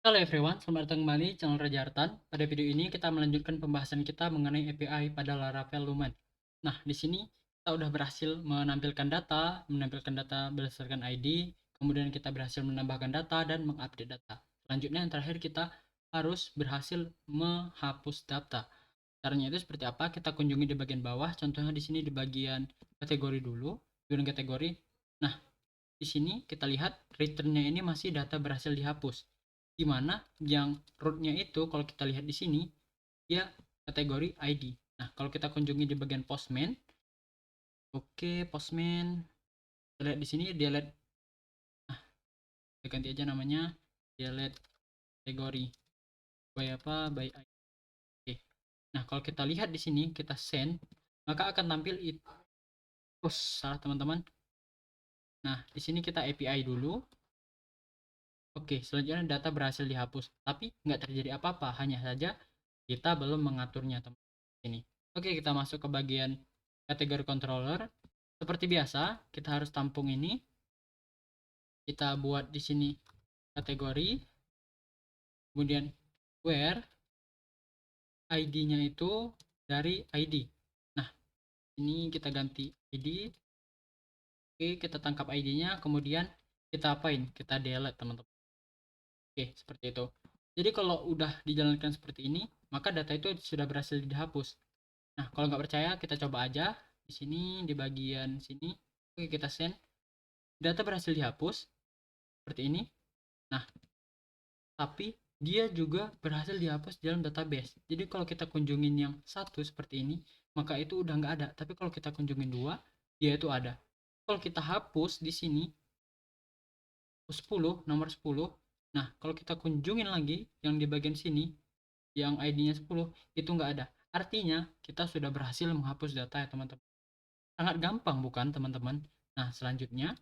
Halo everyone, selamat datang kembali di channel Raja Artan. Pada video ini kita melanjutkan pembahasan kita mengenai API pada Laravel Lumen. Nah, di sini kita udah berhasil menampilkan data berdasarkan ID, kemudian kita berhasil menambahkan data dan mengupdate data. Selanjutnya yang terakhir kita harus berhasil menghapus data. Caranya itu seperti apa? Kita kunjungi di bagian bawah, contohnya di sini di bagian kategori dulu, bagian kategori. Nah, di sini kita lihat returnnya ini masih data berhasil dihapus. Di mana yang rootnya itu kalau kita lihat di sini dia kategori ID. Nah, kalau kita kunjungi di bagian postman, oke, postman, kita lihat di sini dia lihat, nah, kita ganti aja namanya, dia lihat kategori by apa, by ID. Oke. Nah, kalau kita lihat di sini kita send, maka akan tampil itu. Oh, salah teman-teman. Nah, di sini kita API dulu. Oke, selanjutnya data berhasil dihapus, tapi nggak terjadi apa-apa, hanya saja kita belum mengaturnya teman ini. Oke, kita masuk ke bagian kategori controller. Seperti biasa, kita harus tampung ini. Kita buat di sini kategori, kemudian where ID-nya itu dari ID. Nah, ini kita ganti ID. Oke, kita tangkap ID-nya, kemudian kita apain? Kita delete teman-teman. Oke, seperti itu. Jadi kalau udah dijalankan seperti ini, maka data itu sudah berhasil dihapus. Nah, kalau nggak percaya, kita coba aja di sini di bagian sini. Oke, kita send. Data berhasil dihapus seperti ini. Nah, tapi dia juga berhasil dihapus dalam database. Jadi kalau kita kunjungin yang satu seperti ini, maka itu udah nggak ada. Tapi kalau kita kunjungin dua, dia itu ada. Kalau kita hapus di sini 10, nomor 10. Nah, kalau kita kunjungin lagi yang di bagian sini, yang ID-nya 10, itu nggak ada. Artinya, kita sudah berhasil menghapus data ya teman-teman. Sangat gampang bukan teman-teman? Nah, selanjutnya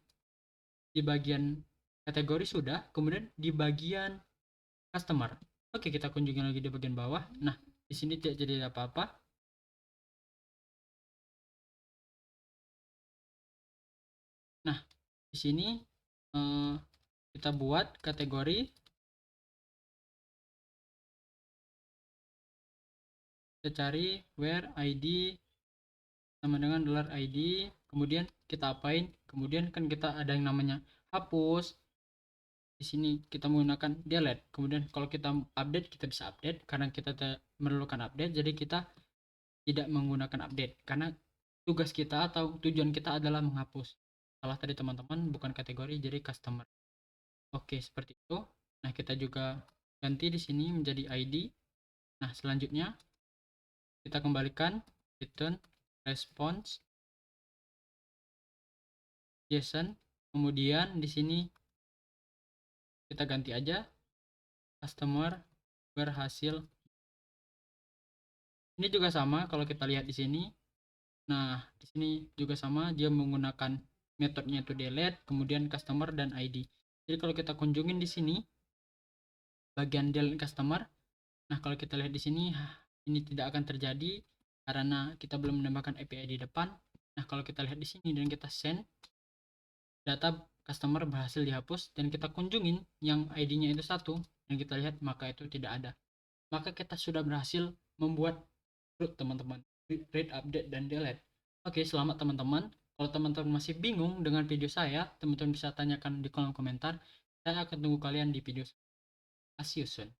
di bagian kategori sudah, kemudian di bagian customer. Oke, kita kunjungi lagi di bagian bawah. Nah, di sini tidak jadi apa-apa. Nah, di sini kita buat kategori, kita cari where ID sama dengan $ID, kemudian kita apain? Kemudian kan kita ada yang namanya hapus. Di sini kita menggunakan delete. Kemudian kalau kita update, kita bisa update karena kita memerlukan update. Jadi kita tidak menggunakan update karena tugas kita atau tujuan kita adalah menghapus. Salah tadi teman-teman, bukan kategori, jadi customer. Oke, seperti itu. Nah, kita juga ganti di sini menjadi ID. Nah, selanjutnya kita kembalikan return response JSON. Kemudian di sini kita ganti aja customer berhasil. Ini juga sama kalau kita lihat di sini. Nah, di sini juga sama, dia menggunakan metodenya itu delete, kemudian customer dan ID. Jadi kalau kita kunjungin di sini bagian delete customer, nah kalau kita lihat di sini ini tidak akan terjadi karena kita belum menambahkan API di depan. Nah, kalau kita lihat di sini dan kita send, data customer berhasil dihapus dan kita kunjungin yang ID-nya itu satu dan kita lihat maka itu tidak ada. Maka kita sudah berhasil membuat root teman-teman, read, update, dan delete. Oke, selamat teman-teman. Kalau teman-teman masih bingung dengan video saya, teman-teman bisa tanyakan di kolom komentar. Saya akan tunggu kalian di video. See you soon.